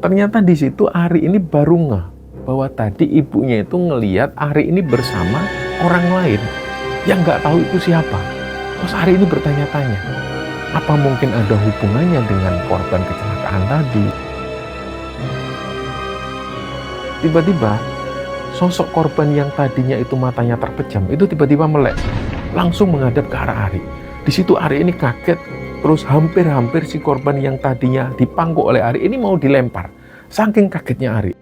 Ternyata di situ Ari ini baru ngeh bahwa tadi ibunya itu ngeliat Ari ini bersama orang lain yang nggak tahu itu siapa. Terus Ari ini bertanya-tanya, apa mungkin ada hubungannya dengan korban kecelakaan tadi? Tiba-tiba sosok korban yang tadinya itu matanya terpejam itu tiba-tiba melek, langsung menghadap ke arah Ari. Di situ Ari ini kaget, terus hampir-hampir si korban yang tadinya dipangku oleh Ari ini mau dilempar. Saking kagetnya Ari.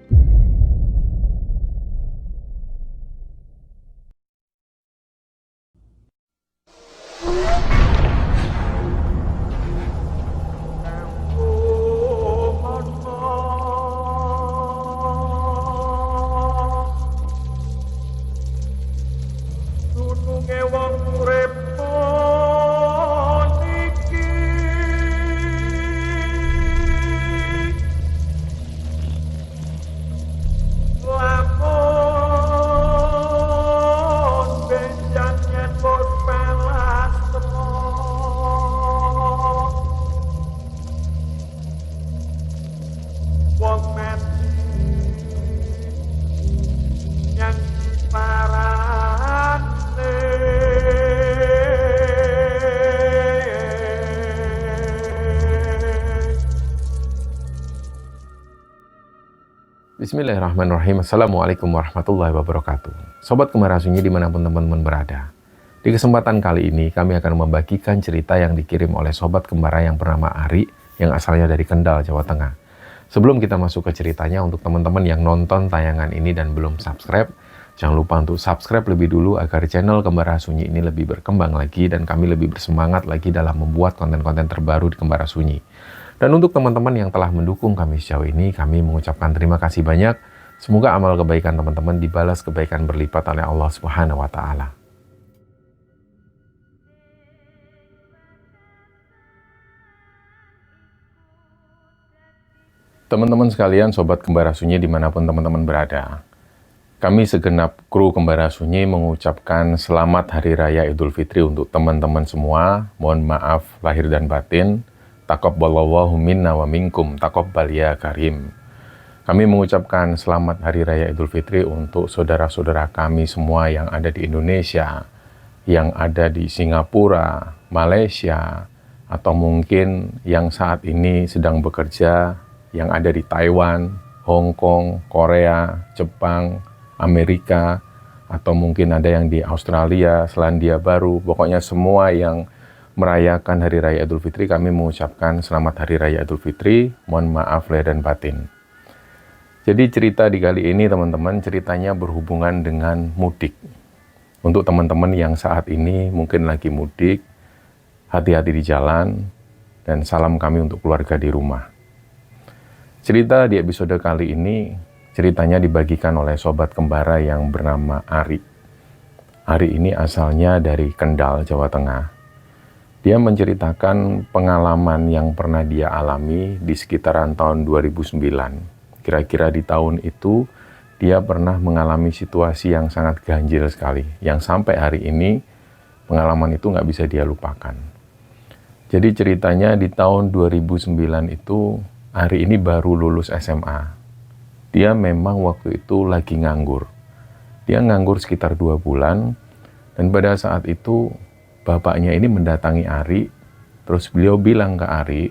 Bismillahirrahmanirrahim. Assalamualaikum warahmatullahi wabarakatuh. Sobat Kembar Sunyi dimanapun teman-teman berada. Di kesempatan kali ini kami akan membagikan cerita yang dikirim oleh Sobat Kembara yang bernama Ari yang asalnya dari Kendal, Jawa Tengah. Sebelum kita masuk ke ceritanya, untuk teman-teman yang nonton tayangan ini dan belum subscribe, jangan lupa untuk subscribe lebih dulu agar channel Kembara Sunyi ini lebih berkembang lagi dan kami lebih bersemangat lagi dalam membuat konten-konten terbaru di Kembara Sunyi. Dan untuk teman-teman yang telah mendukung kami sejauh ini, kami mengucapkan terima kasih banyak. Semoga amal kebaikan teman-teman dibalas kebaikan berlipat oleh Allah Subhanahu wa Ta'ala. Teman-teman sekalian, Sobat Kembara Sunyi dimanapun teman-teman berada, kami segenap kru Kembara Sunyi mengucapkan selamat Hari Raya Idul Fitri untuk teman-teman semua. Mohon maaf lahir dan batin. Taqabbalallahu minna wa minkum, taqabbal ya karim. Kami mengucapkan selamat Hari Raya Idul Fitri untuk saudara-saudara kami semua yang ada di Indonesia, yang ada di Singapura, Malaysia, atau mungkin yang saat ini sedang bekerja, yang ada di Taiwan, Hong Kong, Korea, Jepang, Amerika, atau mungkin ada yang di Australia, Selandia Baru, pokoknya semua yang merayakan Hari Raya Idul Fitri, kami mengucapkan selamat Hari Raya Idul Fitri, mohon maaf lahir dan batin. Jadi cerita di kali ini teman-teman, ceritanya berhubungan dengan mudik. Untuk teman-teman yang saat ini mungkin lagi mudik, hati-hati di jalan, dan salam kami untuk keluarga di rumah. Cerita di episode kali ini, ceritanya dibagikan oleh Sobat Kembara yang bernama Ari. Ari ini asalnya dari Kendal, Jawa Tengah. Dia menceritakan pengalaman yang pernah dia alami di sekitaran tahun 2009. Kira-kira di tahun itu, dia pernah mengalami situasi yang sangat ganjil sekali. Yang sampai hari ini, pengalaman itu nggak bisa dia lupakan. Jadi ceritanya di tahun 2009 itu, Ari ini baru lulus SMA. Dia memang waktu itu lagi nganggur. Dia nganggur sekitar 2 bulan, dan pada saat itu, bapaknya ini mendatangi Ari, terus beliau bilang ke Ari,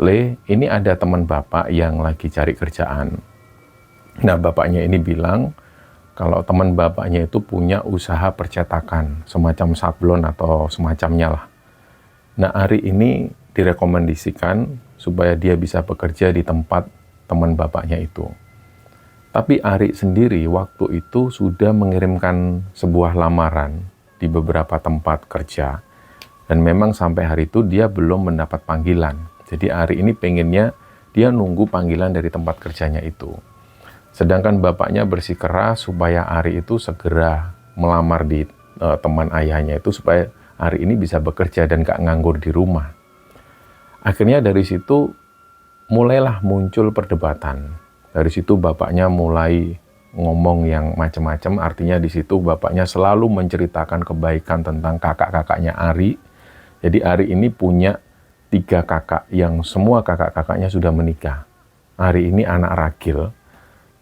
"Le, ini ada teman bapak yang lagi cari kerjaan." Nah, bapaknya ini bilang, kalau teman bapaknya itu punya usaha percetakan, semacam sablon atau semacamnya lah. Nah, Ari ini direkomendasikan supaya dia bisa bekerja di tempat teman bapaknya itu. Tapi Ari sendiri waktu itu sudah mengirimkan sebuah lamaran di beberapa tempat kerja, dan memang sampai hari itu dia belum mendapat panggilan. Jadi Ari ini pengennya dia nunggu panggilan dari tempat kerjanya itu. Sedangkan bapaknya bersikeras supaya Ari itu segera melamar di teman ayahnya itu supaya Ari ini bisa bekerja dan gak nganggur di rumah. Akhirnya dari situ mulailah muncul perdebatan. Dari situ bapaknya mulai ngomong yang macam-macam, artinya di situ bapaknya selalu menceritakan kebaikan tentang kakak-kakaknya Ari. Jadi Ari ini punya 3 kakak yang semua kakak-kakaknya sudah menikah. Ari ini anak ragil.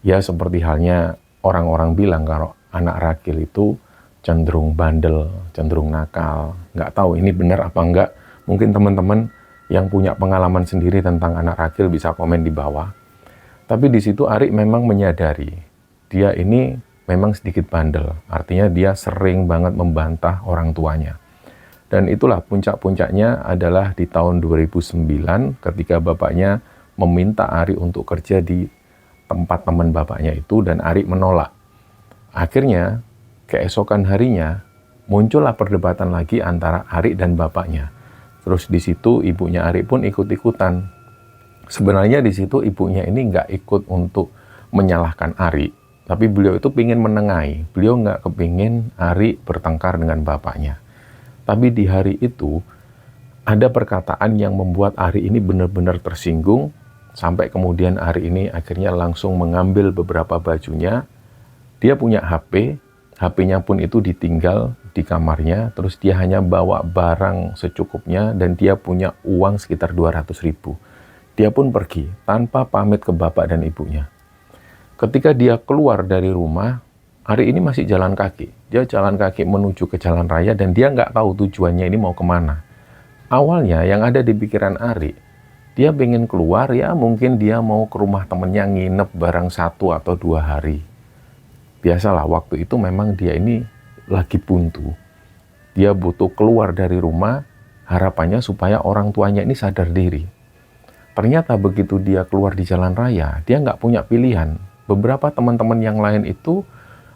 Ya seperti halnya orang-orang bilang kalau anak ragil itu cenderung bandel, cenderung nakal. Nggak tahu ini benar apa enggak. Mungkin teman-teman yang punya pengalaman sendiri tentang anak ragil bisa komen di bawah. Tapi di situ Ari memang menyadari dia ini memang sedikit bandel. Artinya dia sering banget membantah orang tuanya. Dan itulah puncak-puncaknya adalah di tahun 2009 ketika bapaknya meminta Ari untuk kerja di tempat teman bapaknya itu dan Ari menolak. Akhirnya keesokan harinya muncullah perdebatan lagi antara Ari dan bapaknya. Terus di situ ibunya Ari pun ikut-ikutan. Sebenarnya di situ ibunya ini nggak ikut untuk menyalahkan Ari, tapi beliau itu pingin menengahi. Beliau nggak kepingin Ari bertengkar dengan bapaknya. Tapi di hari itu ada perkataan yang membuat Ari ini benar-benar tersinggung, sampai kemudian Ari ini akhirnya langsung mengambil beberapa bajunya. Dia punya HP, HP-nya pun itu ditinggal di kamarnya, terus dia hanya bawa barang secukupnya dan dia punya uang sekitar 200.000. Dia pun pergi tanpa pamit ke bapak dan ibunya. Ketika dia keluar dari rumah, Ari ini masih jalan kaki. Dia jalan kaki menuju ke jalan raya dan dia nggak tahu tujuannya ini mau kemana. Awalnya yang ada di pikiran Ari, dia pengen keluar ya mungkin dia mau ke rumah temennya nginep bareng 1 atau 2 hari. Biasalah waktu itu memang dia ini lagi buntu. Dia butuh keluar dari rumah, harapannya supaya orang tuanya ini sadar diri. Ternyata begitu dia keluar di jalan raya, dia nggak punya pilihan. Beberapa teman-teman yang lain itu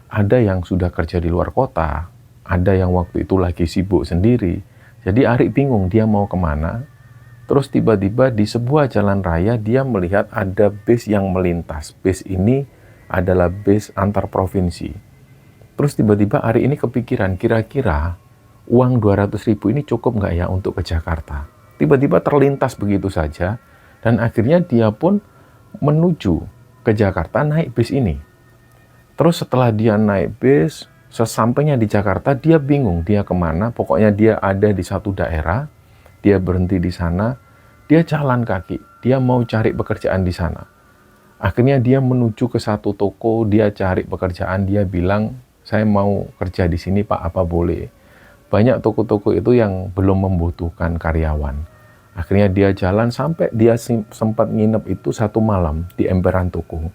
ada yang sudah kerja di luar kota, ada yang waktu itu lagi sibuk sendiri. Jadi Ari bingung dia mau kemana. Terus tiba-tiba di sebuah jalan raya dia melihat ada bis yang melintas. Bis ini adalah bis antar provinsi. Terus tiba-tiba Ari ini kepikiran, kira-kira uang 200.000 ini cukup nggak ya untuk ke Jakarta? Tiba-tiba terlintas begitu saja. Dan akhirnya dia pun menuju ke Jakarta naik bis ini. Terus setelah dia naik bis, sesampainya di Jakarta, dia bingung dia kemana. Pokoknya dia ada di satu daerah, dia berhenti di sana, dia jalan kaki, dia mau cari pekerjaan di sana. Akhirnya dia menuju ke satu toko, dia cari pekerjaan, dia bilang, saya mau kerja di sini Pak, apa boleh? Banyak toko-toko itu yang belum membutuhkan karyawan. Akhirnya dia jalan sampai dia sempat nginep itu 1 malam di emperan toko.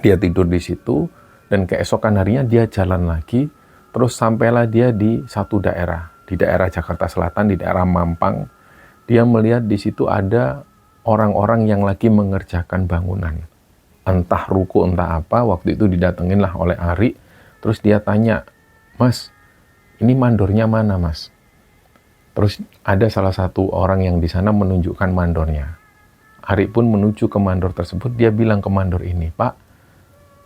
Dia tidur di situ dan keesokan harinya dia jalan lagi. Terus sampailah dia di satu daerah, di daerah Jakarta Selatan, di daerah Mampang. Dia melihat di situ ada orang-orang yang lagi mengerjakan bangunan. Entah ruko, entah apa, waktu itu didatenginlah oleh Ari. Terus dia tanya, Mas, ini mandornya mana Mas? Terus ada salah satu orang yang di sana menunjukkan mandornya. Ari pun menuju ke mandor tersebut, dia bilang ke mandor ini, Pak,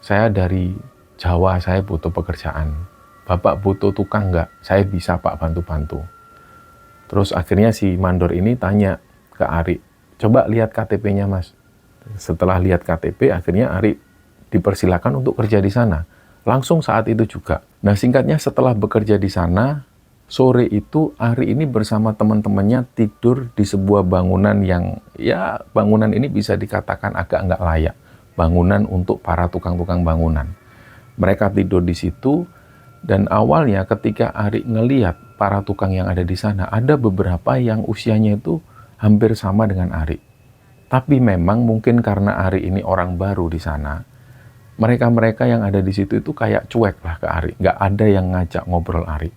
saya dari Jawa, saya butuh pekerjaan. Bapak butuh tukang nggak? Saya bisa Pak bantu-bantu. Terus akhirnya si mandor ini tanya ke Ari, coba lihat KTP-nya Mas. Setelah lihat KTP, akhirnya Ari dipersilakan untuk kerja di sana. Langsung saat itu juga. Nah singkatnya setelah bekerja di sana, sore itu Ari ini bersama teman-temannya tidur di sebuah bangunan yang ya bangunan ini bisa dikatakan agak nggak layak. Bangunan untuk para tukang-tukang bangunan. Mereka tidur di situ dan awalnya ketika Ari ngelihat para tukang yang ada di sana, ada beberapa yang usianya itu hampir sama dengan Ari. Tapi memang mungkin karena Ari ini orang baru di sana, mereka-mereka yang ada di situ itu kayak cuek lah ke Ari. Nggak ada yang ngajak ngobrol Ari.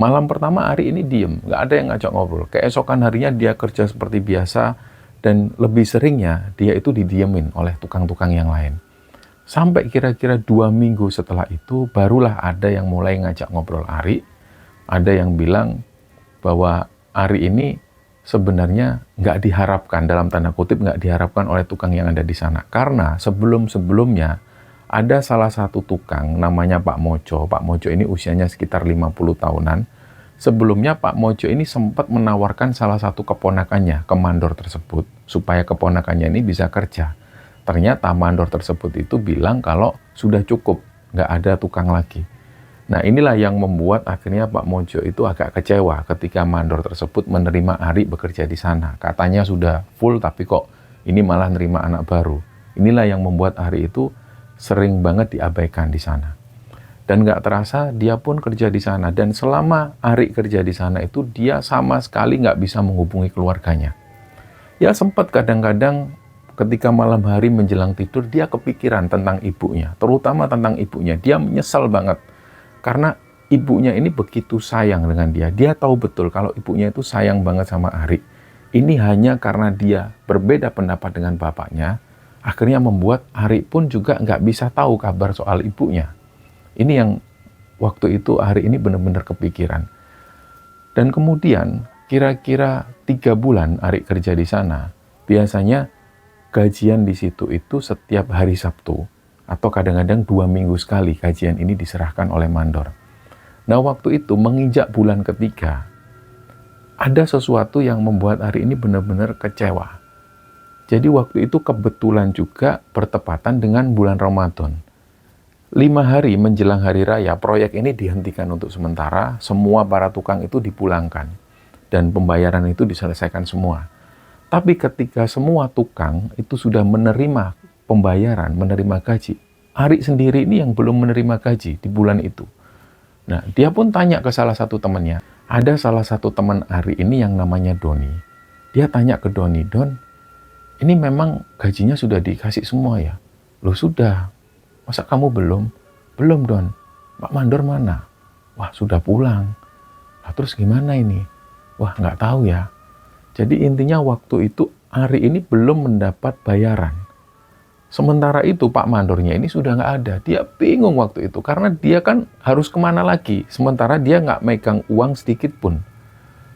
Malam pertama Ari ini diem, nggak ada yang ngajak ngobrol. Keesokan harinya dia kerja seperti biasa dan lebih seringnya dia itu didiemin oleh tukang-tukang yang lain. Sampai kira-kira 2 minggu setelah itu barulah ada yang mulai ngajak ngobrol Ari. Ada yang bilang bahwa Ari ini sebenarnya nggak diharapkan, dalam tanda kutip nggak diharapkan oleh tukang yang ada di sana. Karena sebelum-sebelumnya ada salah satu tukang namanya Pak Mojo. Pak Mojo ini usianya sekitar 50 tahunan. Sebelumnya Pak Mojo ini sempat menawarkan salah satu keponakannya ke mandor tersebut supaya keponakannya ini bisa kerja. Ternyata mandor tersebut itu bilang kalau sudah cukup, nggak ada tukang lagi. Nah inilah yang membuat akhirnya Pak Mojo itu agak kecewa ketika mandor tersebut menerima Ari bekerja di sana. Katanya sudah full tapi kok ini malah nerima anak baru. Inilah yang membuat Ari itu sering banget diabaikan di sana. Dan nggak terasa dia pun kerja di sana. Dan selama Ari kerja di sana itu dia sama sekali nggak bisa menghubungi keluarganya. Ya sempat kadang-kadang ketika malam hari menjelang tidur dia kepikiran tentang ibunya. Terutama tentang ibunya. Dia menyesal banget. Karena ibunya ini begitu sayang dengan dia. Dia tahu betul kalau ibunya itu sayang banget sama Ari. Ini hanya karena dia berbeda pendapat dengan bapaknya. Akhirnya membuat Ari pun juga nggak bisa tahu kabar soal ibunya. Ini yang waktu itu Ari ini benar-benar kepikiran. Dan kemudian kira-kira 3 bulan Ari kerja di sana, biasanya gajian di situ itu setiap hari Sabtu atau kadang-kadang 2 minggu sekali gajian ini diserahkan oleh mandor. Nah waktu itu menginjak bulan ketiga, ada sesuatu yang membuat Ari ini benar-benar kecewa. Jadi waktu itu kebetulan juga bertepatan dengan bulan Ramadan. 5 hari menjelang hari raya, proyek ini dihentikan untuk sementara, semua para tukang itu dipulangkan, dan pembayaran itu diselesaikan semua. Tapi ketika semua tukang itu sudah menerima pembayaran, menerima gaji, Ari sendiri ini yang belum menerima gaji di bulan itu. Nah, dia pun tanya ke salah satu temannya. Ada salah satu teman Ari ini yang namanya Doni. Dia tanya ke Doni, Don, ini memang gajinya sudah dikasih semua ya? Loh sudah. Masa kamu belum? Belum, Don. Pak Mandor mana? Wah, sudah pulang. Nah, terus gimana ini? Wah, nggak tahu ya. Jadi intinya waktu itu Ari ini belum mendapat bayaran. Sementara itu Pak Mandornya ini sudah nggak ada. Dia bingung waktu itu. Karena dia kan harus kemana lagi. Sementara dia nggak megang uang sedikit pun.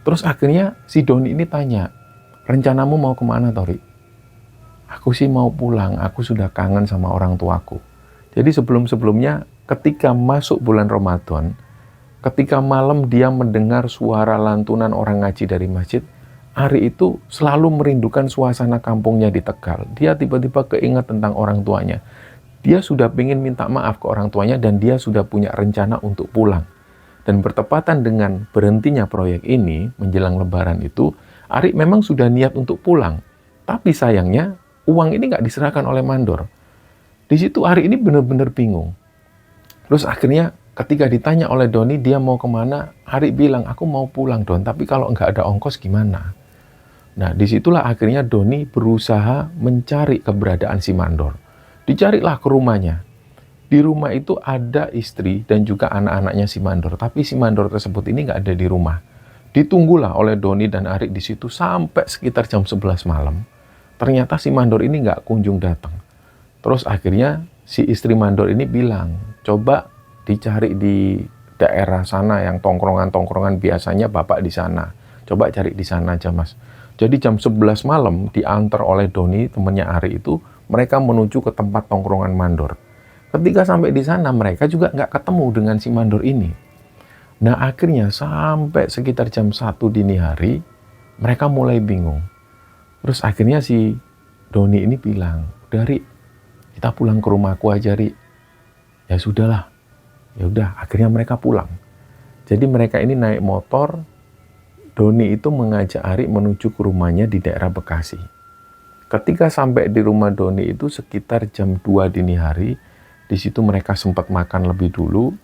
Terus akhirnya si Doni ini tanya, rencanamu mau kemana, Tori? Aku sih mau pulang. Aku sudah kangen sama orang tuaku. Jadi sebelum-sebelumnya ketika masuk bulan Ramadan, ketika malam dia mendengar suara lantunan orang ngaji dari masjid, Ari itu selalu merindukan suasana kampungnya di Tegal. Dia tiba-tiba keinget tentang orang tuanya. Dia sudah ingin minta maaf ke orang tuanya dan dia sudah punya rencana untuk pulang. Dan bertepatan dengan berhentinya proyek ini, menjelang Lebaran itu, Ari memang sudah niat untuk pulang. Tapi sayangnya, uang ini nggak diserahkan oleh mandor. Di situ Ari ini benar-benar bingung. Terus akhirnya ketika ditanya oleh Doni dia mau kemana, Ari bilang, aku mau pulang Don, tapi kalau nggak ada ongkos gimana? Nah disitulah akhirnya Doni berusaha mencari keberadaan si mandor. Dicarilah ke rumahnya. Di rumah itu ada istri dan juga anak-anaknya si mandor, tapi si mandor tersebut ini nggak ada di rumah. Ditunggulah oleh Doni dan Ari di situ sampai sekitar jam 11 malam. Ternyata si mandor ini nggak kunjung datang. Terus akhirnya si istri mandor ini bilang, coba dicari di daerah sana yang tongkrongan-tongkrongan biasanya bapak di sana. Coba cari di sana aja mas. Jadi jam 11 malam diantar oleh Doni, temannya Ari itu, mereka menuju ke tempat tongkrongan mandor. Ketika sampai di sana mereka juga nggak ketemu dengan si mandor ini. Nah akhirnya sampai sekitar jam 1 dini hari, mereka mulai bingung. Terus akhirnya si Doni ini bilang, dari kita pulang ke rumahku aja, Ri. Ya sudahlah. Ya udah, akhirnya mereka pulang. Jadi mereka ini naik motor. Doni itu mengajak Ari menuju ke rumahnya di daerah Bekasi. Ketika sampai di rumah Doni itu sekitar jam 2 dini hari, di situ mereka sempat makan lebih dulu.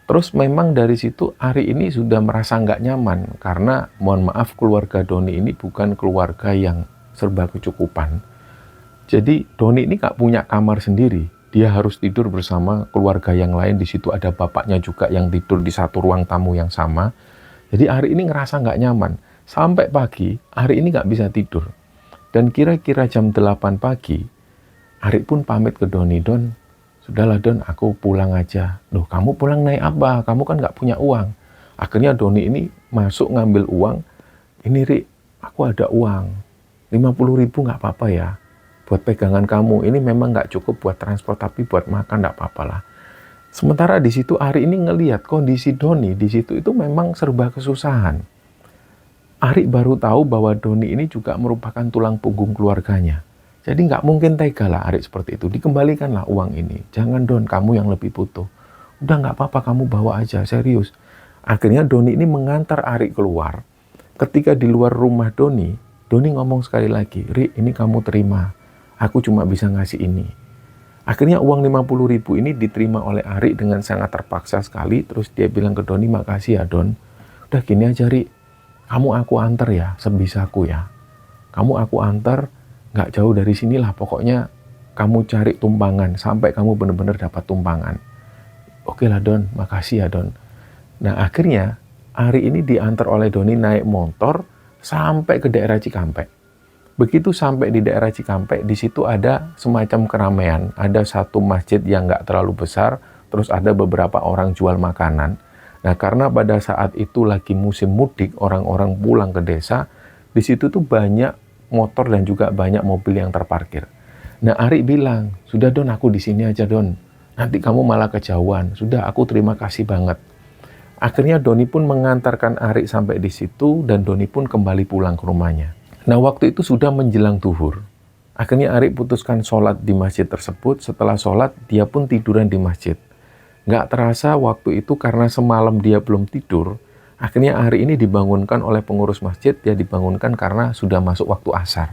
Terus memang dari situ Ari ini sudah merasa nggak nyaman karena mohon maaf keluarga Doni ini bukan keluarga yang serba kecukupan. Jadi Doni ini nggak punya kamar sendiri, dia harus tidur bersama keluarga yang lain. Di situ ada bapaknya juga yang tidur di satu ruang tamu yang sama. Jadi Ari ini ngerasa nggak nyaman. Sampai pagi, Ari ini nggak bisa tidur. Dan kira-kira jam 8 pagi, Ari pun pamit ke Doni, Don, sudahlah Don, aku pulang aja. Loh, kamu pulang naik apa? Kamu kan nggak punya uang. Akhirnya Doni ini masuk ngambil uang. Ini Ri, aku ada uang. 50.000 nggak apa-apa ya. Buat pegangan kamu, ini memang nggak cukup buat transport, tapi buat makan nggak apa-apa lah. Sementara di situ Ari ini ngelihat kondisi Doni di situ itu memang serba kesusahan. Ari baru tahu bahwa Doni ini juga merupakan tulang punggung keluarganya. Jadi nggak mungkin tega lah Ari seperti itu. Dikembalikanlah uang ini. Jangan Don, kamu yang lebih butuh. Udah nggak apa-apa, kamu bawa aja, serius. Akhirnya Doni ini mengantar Ari keluar. Ketika di luar rumah Doni ngomong sekali lagi, Ri, ini kamu terima. Aku cuma bisa ngasih ini. Akhirnya uang 50.000 ini diterima oleh Ari dengan sangat terpaksa sekali. Terus dia bilang ke Doni, makasih ya Don. Udah gini aja Ri, kamu aku antar ya, sebisaku ya. Kamu aku antar, nggak jauh dari sinilah pokoknya. Kamu cari tumpangan, sampai kamu benar-benar dapat tumpangan. Oke lah Don, makasih ya Don. Nah akhirnya Ari ini diantar oleh Doni naik motor sampai ke daerah Cikampek. Begitu sampai di daerah Cikampek, di situ ada semacam keramaian. Ada satu masjid yang nggak terlalu besar, terus ada beberapa orang jual makanan. Nah karena pada saat itu lagi musim mudik, orang-orang pulang ke desa, di situ tuh banyak motor dan juga banyak mobil yang terparkir. Nah Ari bilang, sudah Don aku di sini aja Don, nanti kamu malah kejauhan. Sudah aku terima kasih banget. Akhirnya Doni pun mengantarkan Ari sampai di situ dan Doni pun kembali pulang ke rumahnya. Nah waktu itu sudah menjelang zuhur. Akhirnya Ari putuskan sholat di masjid tersebut. Setelah sholat dia pun tiduran di masjid. Nggak terasa waktu itu karena semalam dia belum tidur. Akhirnya Ari ini dibangunkan oleh pengurus masjid. Dia dibangunkan karena sudah masuk waktu asar.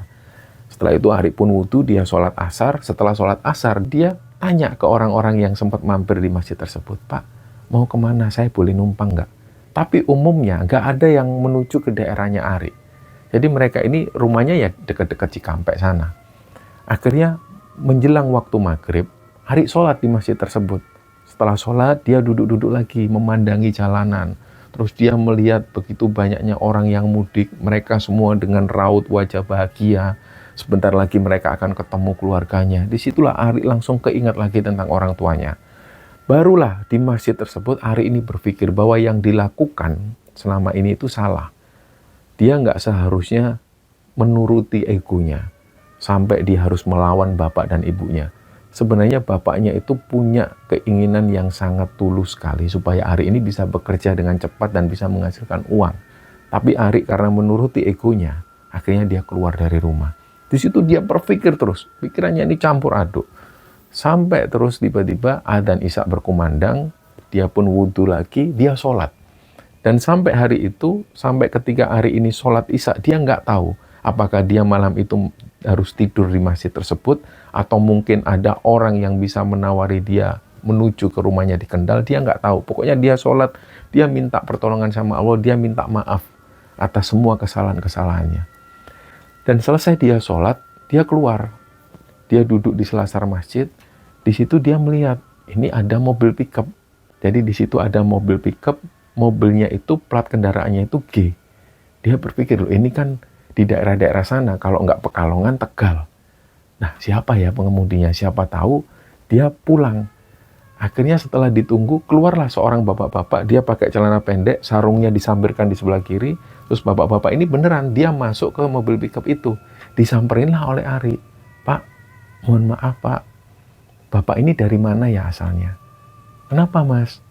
Setelah itu Ari pun wudhu, dia sholat asar. Setelah sholat asar dia tanya ke orang-orang yang sempat mampir di masjid tersebut. Pak, mau kemana? Saya boleh numpang nggak? Tapi umumnya nggak ada yang menuju ke daerahnya Ari. Jadi mereka ini rumahnya ya dekat-dekat Cikampek sana. Akhirnya menjelang waktu maghrib, Ari sholat di masjid tersebut. Setelah sholat, dia duduk-duduk lagi memandangi jalanan. Terus dia melihat begitu banyaknya orang yang mudik. Mereka semua dengan raut wajah bahagia. Sebentar lagi mereka akan ketemu keluarganya. Disitulah Ari langsung keingat lagi tentang orang tuanya. Barulah di masjid tersebut Ari ini berpikir bahwa yang dilakukan selama ini itu salah. Dia nggak seharusnya menuruti egonya sampai dia harus melawan bapak dan ibunya. Sebenarnya bapaknya itu punya keinginan yang sangat tulus sekali supaya Ari ini bisa bekerja dengan cepat dan bisa menghasilkan uang. Tapi Ari karena menuruti egonya, akhirnya dia keluar dari rumah. Di situ dia berpikir terus, pikirannya ini campur aduk. Sampai terus tiba-tiba adzan Isya berkumandang, dia pun wudhu lagi, dia sholat. Dan sampai hari itu, sampai ketika hari ini sholat Isya, dia nggak tahu apakah dia malam itu harus tidur di masjid tersebut, atau mungkin ada orang yang bisa menawari dia menuju ke rumahnya di Kendal, dia nggak tahu. Pokoknya dia sholat, dia minta pertolongan sama Allah, dia minta maaf atas semua kesalahan-kesalahannya. Dan selesai dia sholat, dia keluar. Dia duduk di selasar masjid, di situ dia melihat, ini ada mobil pickup. Jadi di situ ada mobil pickup, mobilnya itu plat kendaraannya itu G. Dia berpikir, loh ini kan di daerah-daerah sana, kalau nggak Pekalongan, Tegal. Nah siapa ya pengemudinya, siapa tahu dia pulang. Akhirnya setelah ditunggu, keluarlah seorang bapak-bapak, dia pakai celana pendek, sarungnya disambarkan di sebelah kiri, terus bapak-bapak ini beneran, dia masuk ke mobil pickup itu. Disamperinlah oleh Ari, Pak, mohon maaf Pak, Bapak ini dari mana ya asalnya? Kenapa Mas?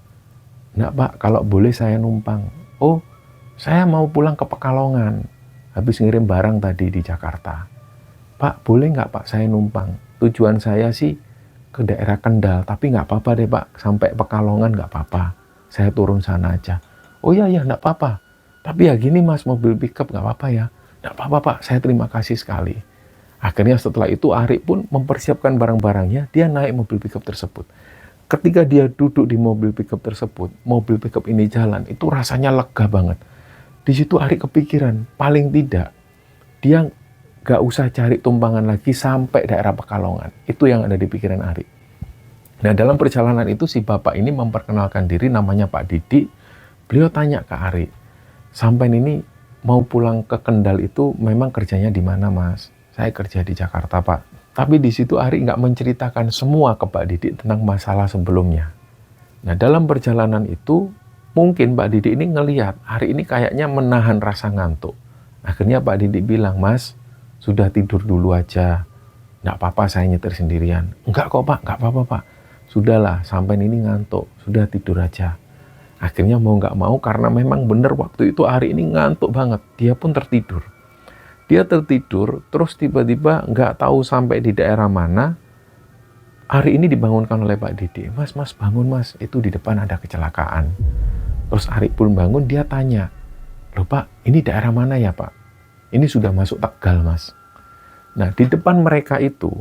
Nggak Pak, kalau boleh saya numpang. Oh, saya mau pulang ke Pekalongan. Habis ngirim barang tadi di Jakarta. Pak, boleh nggak Pak saya numpang? Tujuan saya sih ke daerah Kendal, tapi nggak apa-apa deh Pak. Sampai Pekalongan nggak apa-apa. Saya turun sana aja. Oh iya, nggak apa-apa. Tapi ya gini Mas, mobil pickup nggak apa-apa ya. Nggak apa-apa Pak, saya terima kasih sekali. Akhirnya setelah itu Ari pun mempersiapkan barang-barangnya, dia naik mobil pickup tersebut. Ketika dia duduk di mobil pickup tersebut, mobil pickup ini jalan, itu rasanya lega banget. Di situ Ari kepikiran, paling tidak dia gak usah cari tumpangan lagi sampai daerah Pekalongan. Itu yang ada di pikiran Ari. Nah dalam perjalanan itu si bapak ini memperkenalkan diri, namanya Pak Didi. Beliau tanya ke Ari, sampai ini mau pulang ke Kendal itu memang kerjanya di mana Mas? Saya kerja di Jakarta Pak. Tapi di situ Ari nggak menceritakan semua ke Pak Didi tentang masalah sebelumnya. Nah dalam perjalanan itu mungkin Pak Didi ini ngelihat Ari ini kayaknya menahan rasa ngantuk. Akhirnya Pak Didi bilang, Mas sudah tidur dulu aja. Nggak apa-apa saya nyetir sendirian. Enggak kok Pak, nggak apa-apa Pak. Sudahlah sampai ini ngantuk, sudah tidur aja. Akhirnya mau nggak mau karena memang benar waktu itu Ari ini ngantuk banget. Dia pun tertidur. Dia tertidur, terus tiba-tiba nggak tahu sampai di daerah mana, Ari ini dibangunkan oleh Pak Didi. Mas, bangun Mas, itu di depan ada kecelakaan. Terus Ari pun bangun, dia tanya, loh Pak, ini daerah mana ya Pak? Ini sudah masuk Tegal Mas. Nah, di depan mereka itu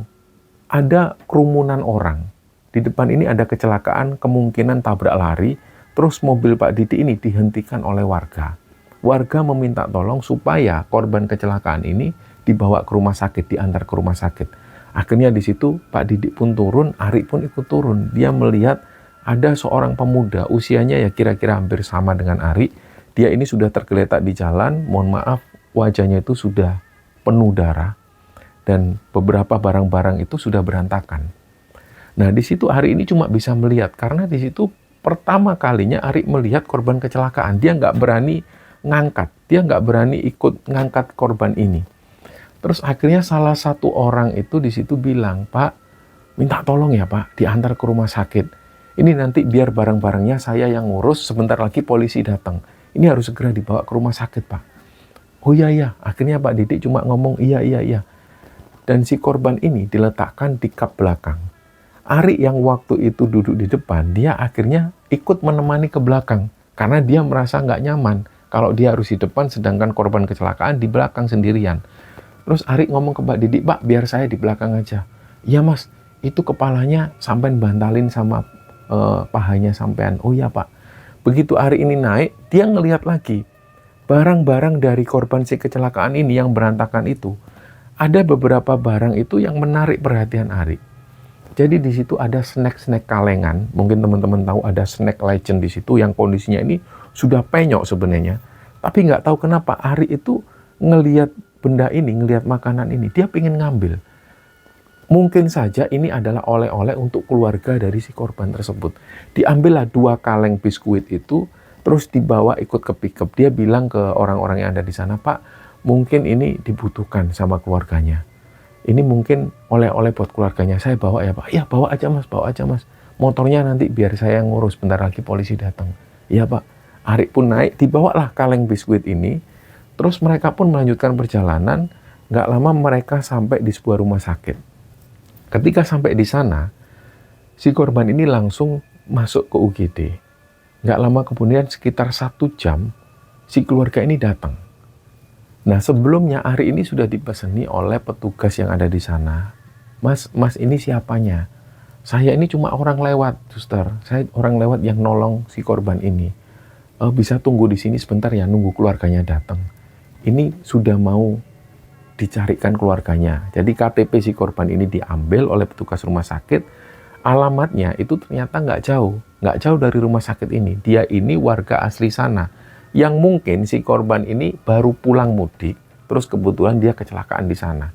ada kerumunan orang. Di depan ini ada kecelakaan, kemungkinan tabrak lari, terus mobil Pak Didi ini dihentikan oleh warga. Warga meminta tolong supaya korban kecelakaan ini dibawa ke rumah sakit, diantar ke rumah sakit. Akhirnya di situ Pak Didi pun turun, Ari pun ikut turun. Dia melihat ada seorang pemuda, usianya ya kira-kira hampir sama dengan Ari. Dia ini sudah tergeletak di jalan, mohon maaf, wajahnya itu sudah penuh darah. Dan beberapa barang-barang itu sudah berantakan. Nah, di situ Ari ini cuma bisa melihat, karena di situ pertama kalinya Ari melihat korban kecelakaan. Dia nggak berani ngangkat, dia nggak berani ikut ngangkat korban ini. Terus akhirnya salah satu orang itu di situ bilang, "Pak, minta tolong ya Pak, diantar ke rumah sakit. Ini nanti biar barang-barangnya saya yang ngurus, sebentar lagi polisi datang. Ini harus segera dibawa ke rumah sakit Pak." "Oh iya, iya." Akhirnya Pak Didik cuma ngomong, iya, iya, iya. Dan si korban ini diletakkan di kap belakang. Ari yang waktu itu duduk di depan, dia akhirnya ikut menemani ke belakang. Karena dia merasa nggak nyaman kalau dia harus di depan, sedangkan korban kecelakaan di belakang sendirian. Terus Ari ngomong ke Pak Didik, "Pak, biar saya di belakang aja." "Iya Mas, itu kepalanya sampean bantalin sama pahanya sampean." "Oh iya Pak." Begitu Ari ini naik, dia ngelihat lagi. Barang-barang dari korban si kecelakaan ini yang berantakan itu, ada beberapa barang itu yang menarik perhatian Ari. Jadi di situ ada snack-snack kalengan. Mungkin teman-teman tahu ada snack legend di situ yang kondisinya ini sudah penyok sebenarnya. Tapi nggak tahu kenapa Ari itu ngelihat benda ini, ngelihat makanan ini, dia pengen ngambil. Mungkin saja ini adalah oleh-oleh untuk keluarga dari si korban tersebut. Diambillah 2 kaleng biskuit itu, terus dibawa ikut ke pickup. Dia bilang ke orang-orang yang ada di sana, "Pak, mungkin ini dibutuhkan sama keluarganya. Ini mungkin oleh-oleh buat keluarganya. Saya bawa ya Pak." "Iya, bawa aja Mas, bawa aja Mas. Motornya nanti biar saya ngurus, bentar lagi polisi datang." "Iya Pak." Ari pun naik, dibawalah kaleng biskuit ini. Terus mereka pun melanjutkan perjalanan. Nggak lama mereka sampai di sebuah rumah sakit. Ketika sampai di sana, si korban ini langsung masuk ke UGD. Nggak lama kemudian, sekitar 1 jam, si keluarga ini datang. Nah, sebelumnya Ari ini sudah dipeseni oleh petugas yang ada di sana. Mas ini siapanya?" "Saya ini cuma orang lewat, suster. Saya orang lewat yang nolong si korban ini. Bisa tunggu di sini sebentar ya, nunggu keluarganya datang. Ini sudah mau dicarikan keluarganya." Jadi KTP si korban ini diambil oleh petugas rumah sakit. Alamatnya itu ternyata nggak jauh dari rumah sakit ini. Dia ini warga asli sana, yang mungkin si korban ini baru pulang mudik, terus kebetulan dia kecelakaan di sana.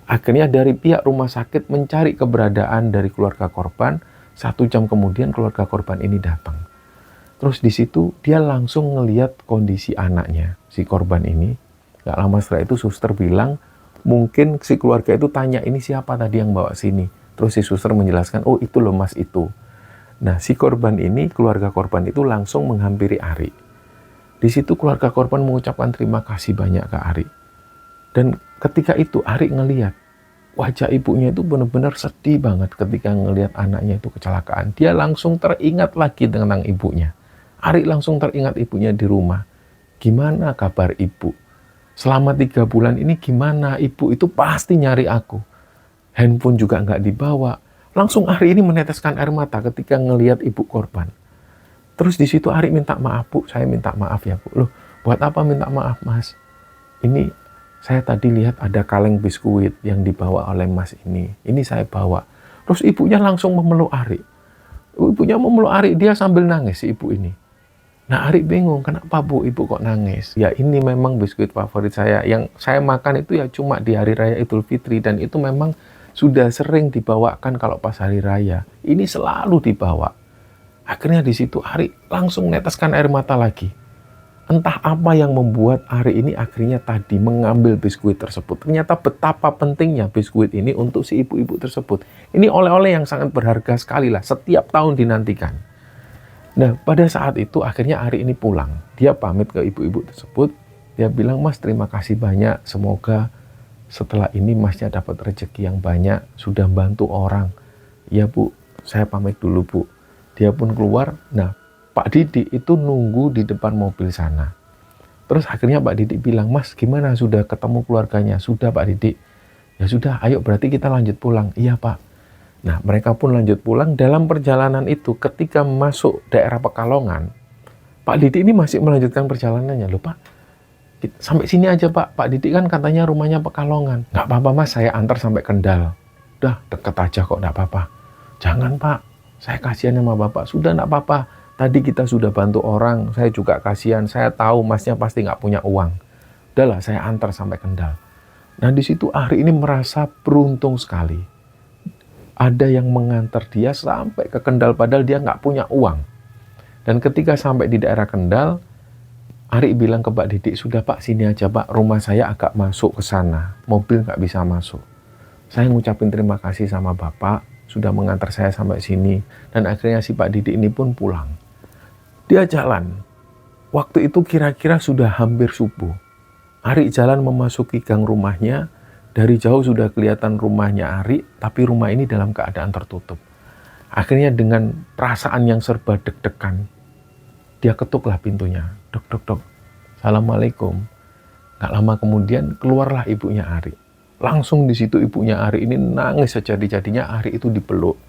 Akhirnya dari pihak rumah sakit mencari keberadaan dari keluarga korban. 1 jam kemudian keluarga korban ini datang. Terus di situ dia langsung ngelihat kondisi anaknya, si korban ini. Gak lama setelah itu suster bilang, mungkin si keluarga itu tanya, "Ini siapa tadi yang bawa sini?" Terus si suster menjelaskan, "Oh itu loh Mas, itu." Nah, si korban ini, keluarga korban itu langsung menghampiri Ari. Di situ keluarga korban mengucapkan terima kasih banyak ke Ari. Dan ketika itu Ari ngelihat wajah ibunya itu benar-benar sedih banget ketika ngelihat anaknya itu kecelakaan. Dia langsung teringat lagi tentang ibunya. Ari langsung teringat ibunya di rumah. Gimana kabar ibu? Selama 3 bulan ini gimana? Ibu itu pasti nyari aku. Handphone juga nggak dibawa. Langsung Ari ini meneteskan air mata ketika ngelihat ibu korban. Terus di situ Ari minta maaf, "Bu, saya minta maaf ya Bu." "Loh, buat apa minta maaf Mas? Ini saya tadi lihat ada kaleng biskuit yang dibawa oleh Mas ini. Ini saya bawa." Terus ibunya langsung memeluk Ari. Ibunya memeluk Ari, dia sambil nangis si ibu ini. Nah, Ari bingung, "Kenapa Bu, ibu kok nangis?" "Ya ini memang biskuit favorit saya. Yang saya makan itu ya cuma di hari raya Idul Fitri, dan itu memang sudah sering dibawakan kalau pas hari raya. Ini selalu dibawa." Akhirnya di situ Ari langsung neteskan air mata lagi. Entah apa yang membuat Ari ini akhirnya tadi mengambil biskuit tersebut. Ternyata betapa pentingnya biskuit ini untuk si ibu-ibu tersebut. Ini oleh-oleh yang sangat berharga sekali lah, setiap tahun dinantikan. Nah, pada saat itu akhirnya Ari ini pulang. Dia pamit ke ibu-ibu tersebut. Dia bilang, "Mas, terima kasih banyak. Semoga setelah ini Masnya dapat rezeki yang banyak. Sudah bantu orang." "Ya Bu, saya pamit dulu Bu." Dia pun keluar. Nah, Pak Didik itu nunggu di depan mobil sana. Terus akhirnya Pak Didik bilang, "Mas, gimana? Sudah ketemu keluarganya?" "Sudah Pak Didik." Ya sudah, ayo berarti kita lanjut pulang. Iya Pak. Nah, mereka pun lanjut pulang. Dalam perjalanan itu, ketika masuk daerah Pekalongan, Pak Didik ini masih melanjutkan perjalanannya. Loh Pak, sampai sini aja Pak. Pak Didik kan katanya rumahnya Pekalongan. Nggak apa-apa Mas, saya antar sampai Kendal. Udah, deket aja kok, nggak apa-apa. Jangan Pak, saya kasihan sama Bapak. Sudah, nggak apa-apa. Tadi kita sudah bantu orang, saya juga kasihan. Saya tahu Masnya pasti nggak punya uang. Udahlah, saya antar sampai Kendal. Nah, di situ Ari ini merasa beruntung sekali. Ada yang mengantar dia sampai ke Kendal padahal dia nggak punya uang. Dan ketika sampai di daerah Kendal, Ari bilang ke Pak Didik, sudah Pak, sini aja Pak, rumah saya agak masuk ke sana, mobil nggak bisa masuk. Saya ngucapin terima kasih sama Bapak, sudah mengantar saya sampai sini. Dan akhirnya si Pak Didik ini pun pulang. Dia jalan. Waktu itu kira-kira sudah hampir subuh. Ari jalan memasuki gang rumahnya. Dari jauh sudah kelihatan rumahnya Ari, tapi rumah ini dalam keadaan tertutup. Akhirnya dengan perasaan yang serba deg-degan, dia ketuklah pintunya. Dok, dok, dok. Assalamualaikum. Gak lama kemudian keluarlah ibunya Ari. Langsung di situ ibunya Ari ini nangis sejadi-jadinya. Ari itu dipeluk.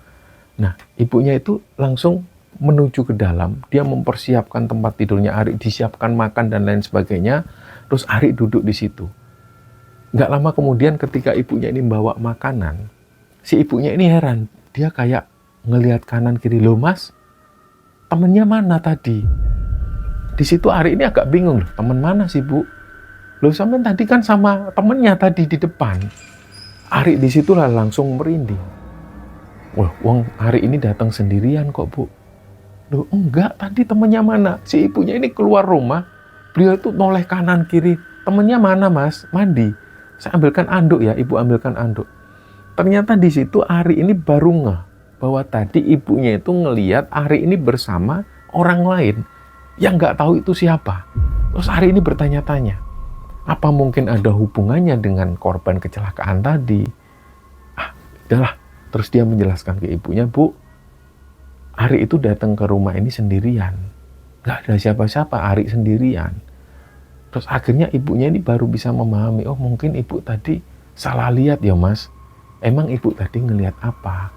Nah, ibunya itu langsung menuju ke dalam. Dia mempersiapkan tempat tidurnya Ari, disiapkan makan dan lain sebagainya. Terus Ari duduk di situ. Nggak lama kemudian ketika ibunya ini bawa makanan, si ibunya ini heran. Dia kayak ngelihat kanan kiri. Loh Mas, temennya mana tadi? Di situ Ari ini agak bingung. Loh, temen mana sih Bu? Loh sampean tadi kan sama temennya tadi di depan. Ari di situlah langsung merinding. Wah, wong Ari ini datang sendirian kok Bu. Loh enggak, tadi temennya mana? Si ibunya ini keluar rumah, beliau itu noleh kanan kiri. Temennya mana Mas? Mandi. Saya ambilkan anduk ya, ibu ambilkan anduk. Ternyata di situ Ari ini baru ngeh bahwa tadi ibunya itu ngelihat Ari ini bersama orang lain yang nggak tahu itu siapa. Terus Ari ini bertanya-tanya, apa mungkin ada hubungannya dengan korban kecelakaan tadi? Udahlah. Terus dia menjelaskan ke ibunya, Bu, Ari itu datang ke rumah ini sendirian. Nggak ada siapa-siapa, Ari sendirian. Terus akhirnya ibunya ini baru bisa memahami, oh mungkin ibu tadi salah lihat ya Mas. Emang ibu tadi ngelihat apa?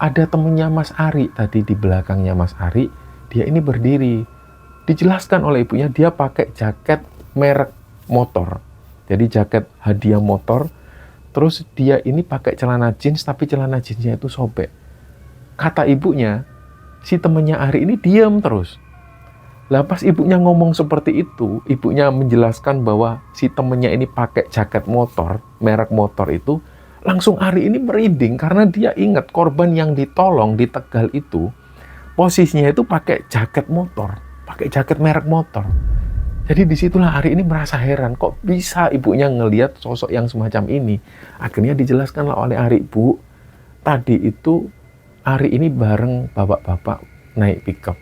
Ada temennya Mas Ari tadi di belakangnya Mas Ari, dia ini berdiri. Dijelaskan oleh ibunya, dia pakai jaket merek motor. Jadi jaket hadiah motor, terus dia ini pakai celana jeans, tapi celana jeansnya itu sobek. Kata ibunya, si temennya Ari ini diam terus. Lah pas ibunya ngomong seperti itu, ibunya menjelaskan bahwa si temennya ini pakai jaket motor, merek motor itu, langsung Ari ini merinding karena dia ingat korban yang ditolong di Tegal itu, posisinya itu pakai jaket motor, pakai jaket merek motor. Jadi disitulah Ari ini merasa heran, kok bisa ibunya ngelihat sosok yang semacam ini. Akhirnya dijelaskanlah oleh Ari, Bu, tadi itu Ari ini bareng bapak-bapak naik pickup.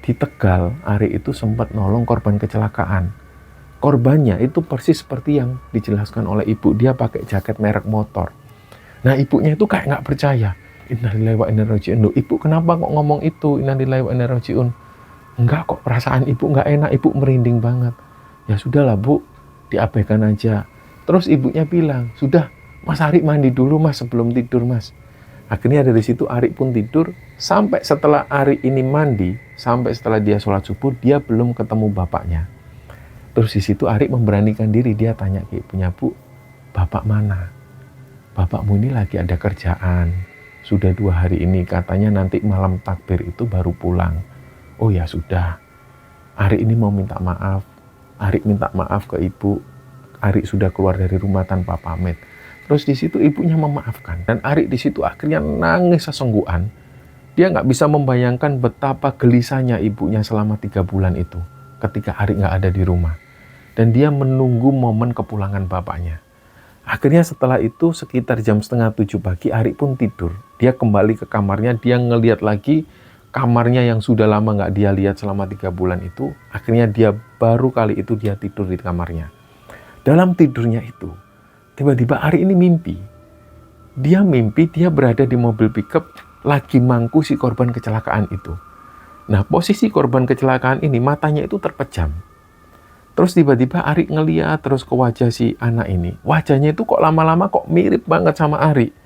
Di Tegal, Ari itu sempat nolong korban kecelakaan. Korbannya itu persis seperti yang dijelaskan oleh ibu. Dia pakai jaket merek motor. Nah, ibunya itu kayak nggak percaya. Innalillahi wa inna ilaihi raji'un. Loh, ibu kenapa kok ngomong itu? Innalillahi wa inna ilaihi raji'un. Enggak kok, perasaan ibu nggak enak. Ibu merinding banget. Ya sudahlah Bu, diabaikan aja. Terus ibunya bilang, sudah Mas Ari mandi dulu Mas sebelum tidur Mas. Akhirnya dari situ Ari pun tidur, sampai setelah Ari ini mandi, sampai setelah dia sholat subuh, dia belum ketemu bapaknya. Terus di situ Ari memberanikan diri, dia tanya ke ibunya, Bu, bapak mana? Bapakmu ini lagi ada kerjaan, sudah 2 hari ini, katanya nanti malam takbir itu baru pulang. Oh ya sudah, Ari ini mau minta maaf. Ari minta maaf ke ibu, Ari sudah keluar dari rumah tanpa pamit. Terus di situ ibunya memaafkan. Dan Ari di situ akhirnya nangis sesenggukan. Dia nggak bisa membayangkan betapa gelisahnya ibunya selama 3 bulan itu. Ketika Ari nggak ada di rumah. Dan dia menunggu momen kepulangan bapaknya. Akhirnya setelah itu sekitar jam 6:30 pagi Ari pun tidur. Dia kembali ke kamarnya. Dia ngelihat lagi kamarnya yang sudah lama nggak dia lihat selama 3 bulan itu. Akhirnya dia baru kali itu dia tidur di kamarnya. Dalam tidurnya itu, tiba-tiba Ari ini mimpi. Dia mimpi dia berada di mobil pickup lagi mangku si korban kecelakaan itu. Nah, posisi korban kecelakaan ini matanya itu terpejam. Terus tiba-tiba Ari ngeliat terus ke wajah si anak ini. Wajahnya itu kok lama-lama kok mirip banget sama Ari.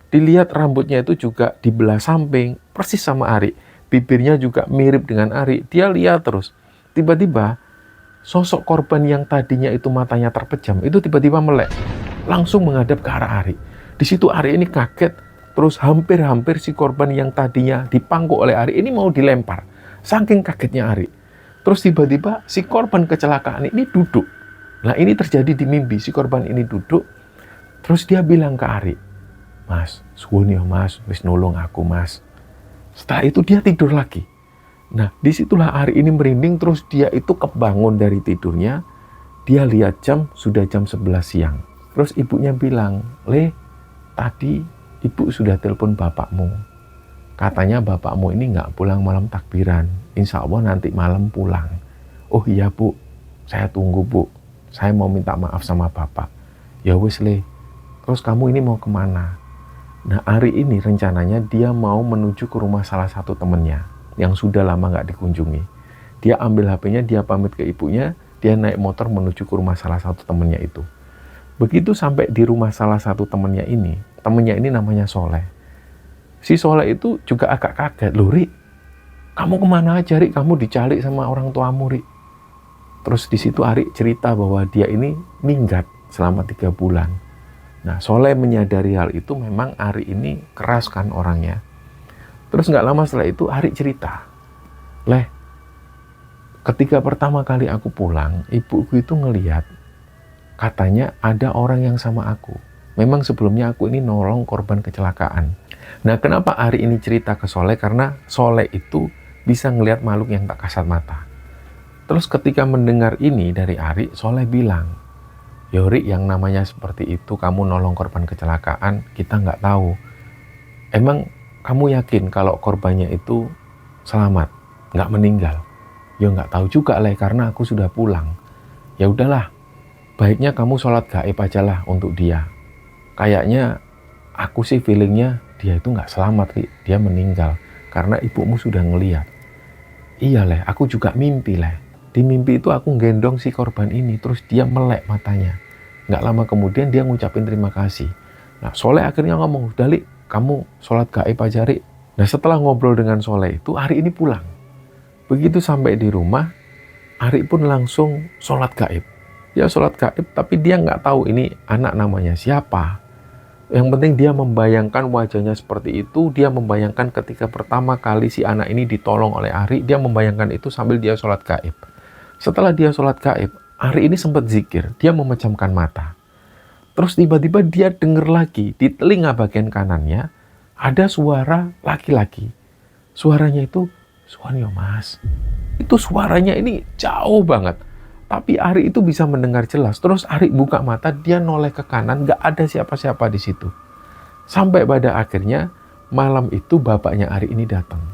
Dilihat rambutnya itu juga dibelah samping, persis sama Ari. Bibirnya juga mirip dengan Ari. Dia lihat terus. Tiba-tiba sosok korban yang tadinya itu matanya terpejam, itu tiba-tiba melek. Langsung menghadap ke arah Ari. Di situ Ari ini kaget. Terus hampir-hampir si korban yang tadinya dipangku oleh Ari ini mau dilempar. Saking kagetnya Ari. Terus tiba-tiba si korban kecelakaan ini duduk. Nah ini terjadi di mimpi. Si korban ini duduk. Terus dia bilang ke Ari, "Mas, suwun ya mas, wis nolong aku mas." Setelah itu dia tidur lagi. Nah disitulah Ari ini merinding. Terus dia itu kebangun dari tidurnya. Dia lihat jam, sudah jam 11 siang. Terus ibunya bilang, "Le, tadi ibu sudah telepon bapakmu. Katanya bapakmu ini nggak pulang malam takbiran. Insya Allah nanti malam pulang." "Oh iya bu, saya tunggu bu. Saya mau minta maaf sama bapak." "Ya wis Le, terus kamu ini mau kemana?" Nah hari ini rencananya dia mau menuju ke rumah salah satu temennya yang sudah lama nggak dikunjungi. Dia ambil HP-nya, dia pamit ke ibunya, dia naik motor menuju ke rumah salah satu temennya itu. Begitu sampai di rumah salah satu temennya ini namanya Soleh. Si Soleh itu juga agak kaget. "Loh Ri, kamu kemana aja Ri? Kamu dicari sama orang tuamu Ri." Terus di situ Ari cerita bahwa dia ini minggat selama 3 bulan. Nah Soleh menyadari hal itu, memang Ari ini keras kan orangnya. Terus nggak lama setelah itu Ari cerita, "Leh, ketika pertama kali aku pulang, ibuku itu ngelihat, katanya ada orang yang sama aku. Memang sebelumnya aku ini nolong korban kecelakaan." Nah kenapa Ari ini cerita ke Soleh? Karena Soleh itu bisa ngelihat makhluk yang tak kasat mata. Terus ketika mendengar ini dari Ari, Soleh bilang, "Yori, yang namanya seperti itu, kamu nolong korban kecelakaan, kita nggak tahu. Emang kamu yakin kalau korbannya itu selamat, nggak meninggal?" "Ya nggak tahu juga Le, karena aku sudah pulang." "Ya udahlah, baiknya kamu sholat gaib aja lah untuk dia. Kayaknya aku sih feelingnya dia itu nggak selamat, Ri. Dia meninggal karena ibumu sudah ngeliat." "Iya Le, aku juga mimpi Le. Di mimpi itu aku gendong si korban ini, terus dia melek matanya. Nggak lama kemudian dia ngucapin terima kasih." Nah Soleh akhirnya ngomong, "Udah Li, kamu sholat gaib aja Ri." Nah setelah ngobrol dengan Soleh itu, Ari ini pulang. Begitu sampai di rumah, Ari pun langsung sholat gaib. Ya sholat gaib, tapi dia nggak tahu ini anak namanya siapa. Yang penting dia membayangkan wajahnya seperti itu. Dia membayangkan ketika pertama kali si anak ini ditolong oleh Ari, dia membayangkan itu sambil dia sholat gaib. Setelah dia sholat gaib, Ari ini sempat zikir. Dia memejamkan mata. Terus tiba-tiba dia dengar lagi di telinga bagian kanannya ada suara laki-laki. Suaranya itu, "Suara mas." Itu suaranya ini jauh banget. Tapi Ari itu bisa mendengar jelas. Terus Ari buka mata, dia noleh ke kanan, gak ada siapa-siapa di situ. Sampai pada akhirnya malam itu bapaknya Ari ini datang.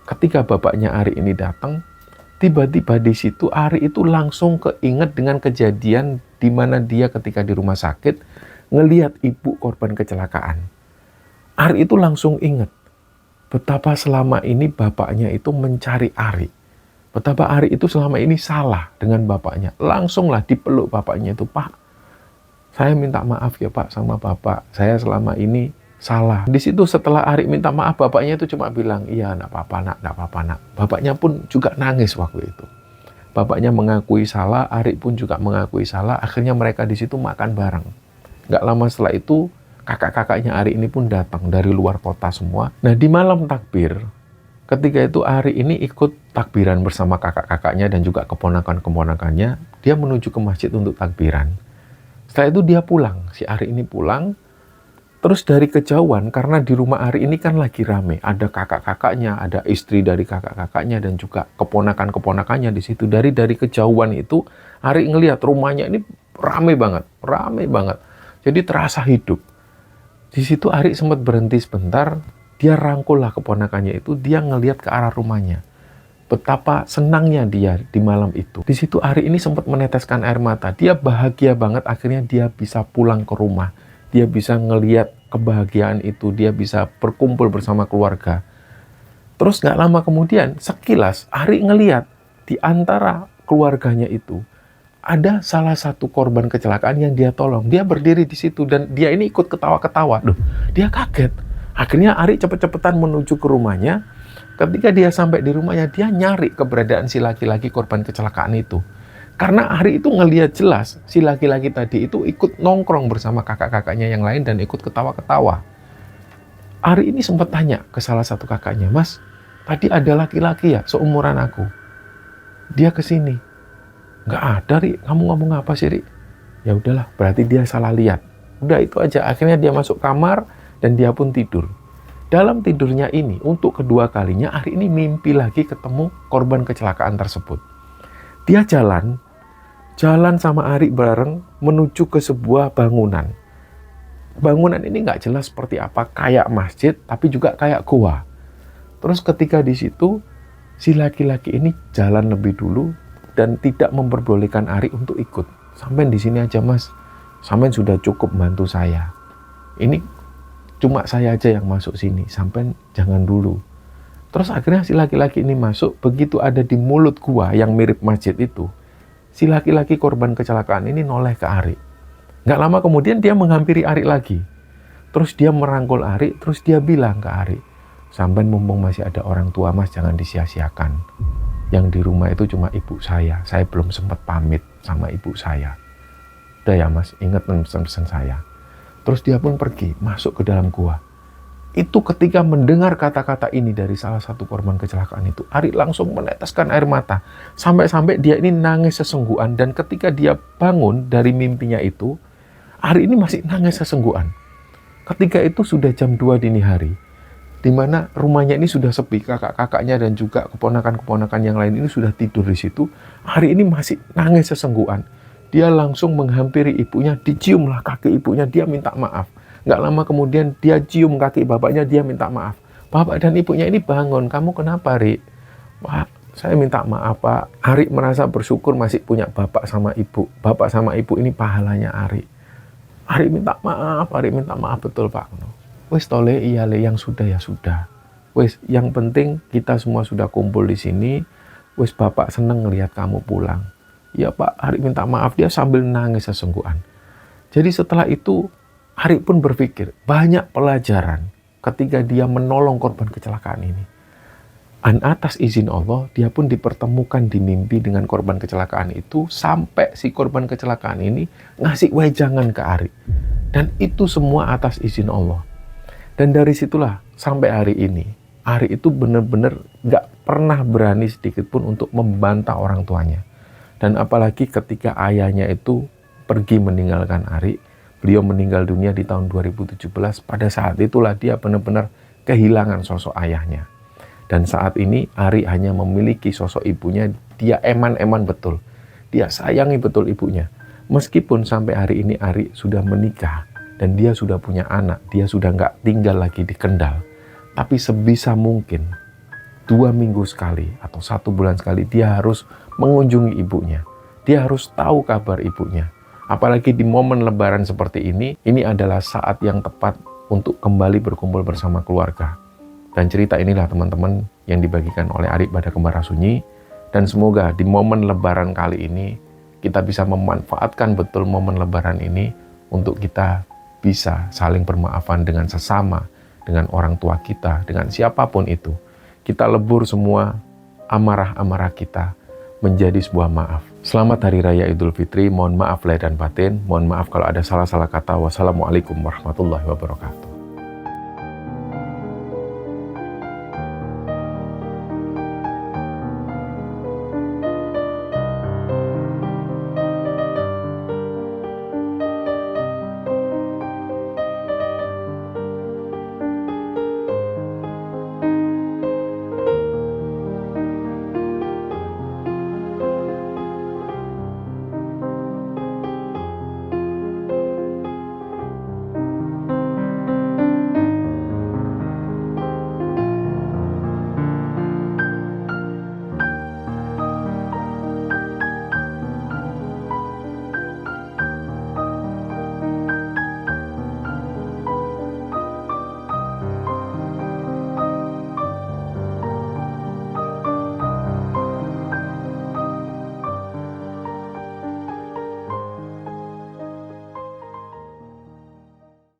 Ketika bapaknya Ari ini datang, tiba-tiba di situ Ari itu langsung keinget dengan kejadian di mana dia ketika di rumah sakit ngelihat ibu korban kecelakaan. Ari itu langsung ingat betapa selama ini bapaknya itu mencari Ari. Betapa Ari itu selama ini salah dengan bapaknya. Langsunglah dipeluk bapaknya itu, "Pak, saya minta maaf ya Pak sama Bapak. Saya selama ini salah." Di situ setelah Ari minta maaf, bapaknya itu cuma bilang, "Iya, enggak apa-apa nak, enggak apa-apa nak." Bapaknya pun juga nangis waktu itu. Bapaknya mengakui salah, Ari pun juga mengakui salah. Akhirnya mereka di situ makan bareng. Nggak lama setelah itu, kakak-kakaknya Ari ini pun datang dari luar kota semua. Nah, di malam takbir, ketika itu Ari ini ikut takbiran bersama kakak-kakaknya dan juga keponakan-keponakannya. Dia menuju ke masjid untuk takbiran. Setelah itu dia pulang. Si Ari ini pulang. Terus dari kejauhan, karena di rumah Ari ini kan lagi rame. Ada kakak-kakaknya, ada istri dari kakak-kakaknya, dan juga keponakan-keponakannya di situ. Dari kejauhan itu, Ari ngelihat rumahnya ini rame banget. Rame banget. Jadi terasa hidup. Di situ Ari sempat berhenti sebentar. Dia rangkullah keponakannya itu, dia ngelihat ke arah rumahnya. Betapa senangnya dia di malam itu. Di situ Ari ini sempat meneteskan air mata. Dia bahagia banget, akhirnya dia bisa pulang ke rumah. Dia bisa ngelihat kebahagiaan itu, dia bisa berkumpul bersama keluarga. Terus gak lama kemudian, sekilas Ari ngelihat di antara keluarganya itu, ada salah satu korban kecelakaan yang dia tolong. Dia berdiri di situ dan dia ini ikut ketawa-ketawa. Duh, dia kaget. Akhirnya Ari cepet-cepetan menuju ke rumahnya. Ketika dia sampai di rumahnya, dia nyari keberadaan si laki-laki korban kecelakaan itu. Karena Ari itu ngelihat jelas si laki-laki tadi itu ikut nongkrong bersama kakak-kakaknya yang lain dan ikut ketawa-ketawa. Ari ini sempat tanya ke salah satu kakaknya, "Mas, tadi ada laki-laki ya seumuran aku. Dia kesini." "Nggak ada, Ri. Kamu ngomong apa sih, Ri?" "Ya udahlah, berarti dia salah lihat." Udah itu aja. Akhirnya dia masuk kamar dan dia pun tidur. Dalam tidurnya ini, untuk kedua kalinya, Ari ini mimpi lagi ketemu korban kecelakaan tersebut. Dia jalan sama Ari bareng menuju ke sebuah bangunan. Bangunan ini nggak jelas seperti apa, kayak masjid, tapi juga kayak goa. Terus ketika di situ, si laki-laki ini jalan lebih dulu dan tidak memperbolehkan Ari untuk ikut. "Sampai di sini aja, Mas. Sampai sudah cukup bantu saya. Ini cuma saya aja yang masuk sini. Sampai jangan dulu." Terus akhirnya si laki-laki ini masuk. Begitu ada di mulut gua yang mirip masjid itu, si laki-laki korban kecelakaan ini noleh ke Ari. Nggak lama kemudian dia menghampiri Ari lagi. Terus dia merangkul Ari, terus dia bilang ke Ari, "Sampai mumpung masih ada orang tua, Mas, jangan disia-siakan. Yang di rumah itu cuma ibu saya belum sempat pamit sama ibu saya. Udah ya, Mas, ingat pesan-pesan saya." Terus dia pun pergi, masuk ke dalam gua. Itu ketika mendengar kata-kata ini dari salah satu korban kecelakaan itu, Ari langsung meneteskan air mata. Sampai-sampai dia ini nangis sesenggukan. Dan ketika dia bangun dari mimpinya itu, Ari ini masih nangis sesenggukan. Ketika itu sudah jam 2 dini hari, di mana rumahnya ini sudah sepi, kakak-kakaknya dan juga keponakan-keponakan yang lain ini sudah tidur di situ. Ari ini masih nangis sesenggukan. Dia langsung menghampiri ibunya, diciumlah kaki ibunya, dia minta maaf. Nggak lama kemudian dia cium kaki bapaknya, dia minta maaf. Bapak dan ibunya ini bangun, "Kamu kenapa, Ri?" "Pak, saya minta maaf, Pak." Ari merasa bersyukur masih punya bapak sama ibu. Bapak sama ibu ini pahalanya Ari. Ari minta maaf betul, Pak. "Wes tole iya le, yang sudah ya sudah. Wes yang penting kita semua sudah kumpul di sini. Wes Bapak seneng ngelihat kamu pulang." "Ya, Pak." Ari minta maaf, dia sambil nangis sesenggukan. Jadi setelah itu Ari pun berpikir banyak pelajaran ketika dia menolong korban kecelakaan ini. Dan atas izin Allah, dia pun dipertemukan di mimpi dengan korban kecelakaan itu, sampai si korban kecelakaan ini ngasih wejangan ke Ari. Dan itu semua atas izin Allah. Dan dari situlah sampai hari ini, Ari itu benar-benar gak pernah berani sedikit pun untuk membantah orang tuanya. Dan apalagi ketika ayahnya itu pergi meninggalkan Ari, beliau meninggal dunia di tahun 2017, pada saat itulah dia benar-benar kehilangan sosok ayahnya. Dan saat ini Ari hanya memiliki sosok ibunya, dia eman-eman betul. Dia sayangi betul ibunya. Meskipun sampai hari ini Ari sudah menikah dan dia sudah punya anak, dia sudah nggak tinggal lagi di Kendal. Tapi sebisa mungkin 2 minggu sekali atau 1 bulan sekali dia harus mengunjungi ibunya. Dia harus tahu kabar ibunya. Apalagi di momen lebaran seperti ini adalah saat yang tepat untuk kembali berkumpul bersama keluarga. Dan cerita inilah teman-teman yang dibagikan oleh Ari pada Kembar Sunyi. Dan semoga di momen lebaran kali ini, kita bisa memanfaatkan betul momen lebaran ini untuk kita bisa saling bermaafan dengan sesama, dengan orang tua kita, dengan siapapun itu. Kita lebur semua amarah-amarah kita menjadi sebuah maaf. Selamat Hari Raya Idul Fitri, mohon maaf lahir dan batin, mohon maaf kalau ada salah-salah kata. Wassalamualaikum warahmatullahi wabarakatuh.